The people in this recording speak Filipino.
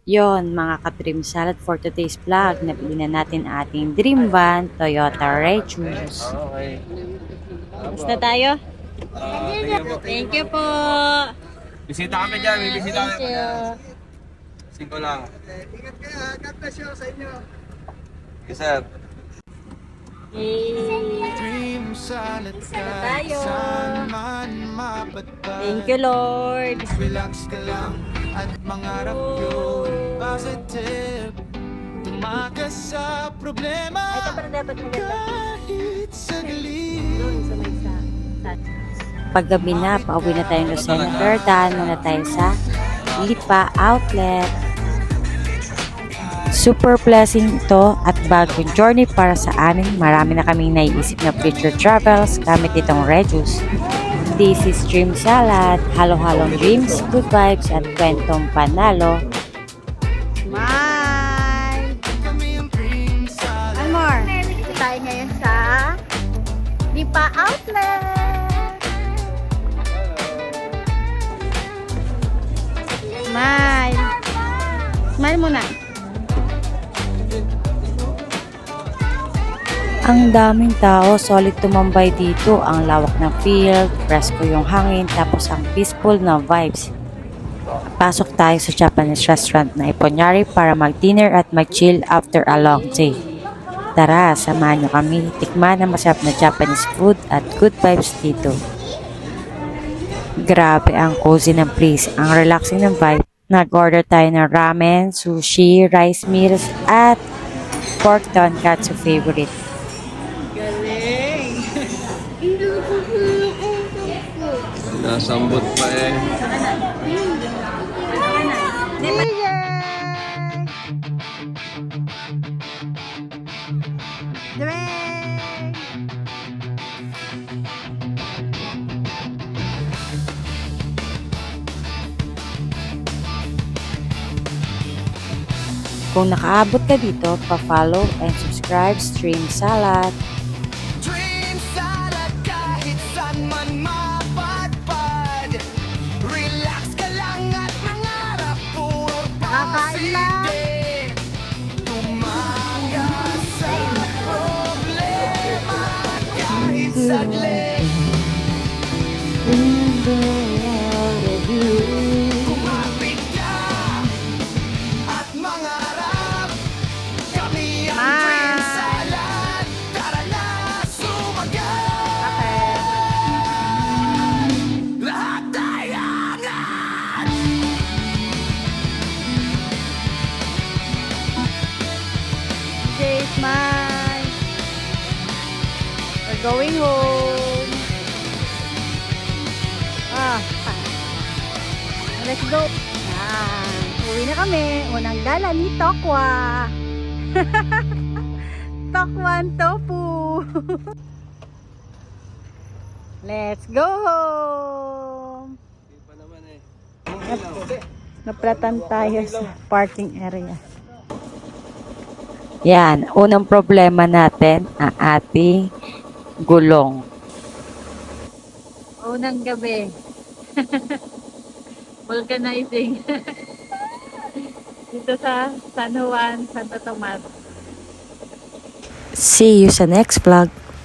Yon mga ka-Dream Salad for today's vlog. Nabili na natin ating dream van, Toyota Regius. Okay. Basta tayo? Thank you po. Thank you po. Bisita kami dyan. May bisita Thank kami. you. 5 lang. Ingat kayo. God bless you sa inyo. Yes, sir. Dream salad tayo. saan man mapadpad. Thank you, Lord. Relax ka lang at mangarap yun positive. Tumakas sa problema kahit saglit. Paggabi na, pauwi na tayong Lucena Berdan. Muna tayo sa Lipa Outlet. Super blessing ito at bagong journey para sa amin. Marami na kaming naiisip na future travels gamit itong Regius. This is Dream Salad. Halo-halong dreams, good vibes at kwentong panalo. Smile! Kami ang dream salad. One more. Dito tayo ngayon sa Lipa Outlet. Smile! Smile muna. Ang daming tao, solid tumambay dito. Ang lawak ng field, presko yung hangin, tapos ang peaceful na vibes. Pasok tayo sa Japanese restaurant na Iponyari para mag-dinner at mag-chill after a long day. Tara, samahan nyo kami. Tikman ang masarap na Japanese food at good vibes dito. Grabe ang cozy ng place, ang relaxing ng vibe. Nag-order tayo ng ramen, sushi, rice meals, at pork tonkatsu favorite. Nasambot pa eh. Kung nakaabot ka dito, pa-follow and subscribe Stream Salad. Dream salad kahit saan man mapadpad. Relax ka lang at mangarap puro Kakain lang. positive. Tumakas sa problema kahit saglit. Kumapit ka at mangarap. Kami ang dream salad. Tara na sumagat. Lahat tayo angat. Okay, smile. We're going home. Let's go. Uwi na kami. Unang gala ni Tokwa. Tokwan Tofu. Let's go home. Hindi pa naman eh. Naplatan tayo sa parking area. Yan, unang problema natin, ang ating gulong. Unang gabi. Vulcanizing. Dito sa San Juan, Santo Tomas. See you sa next vlog.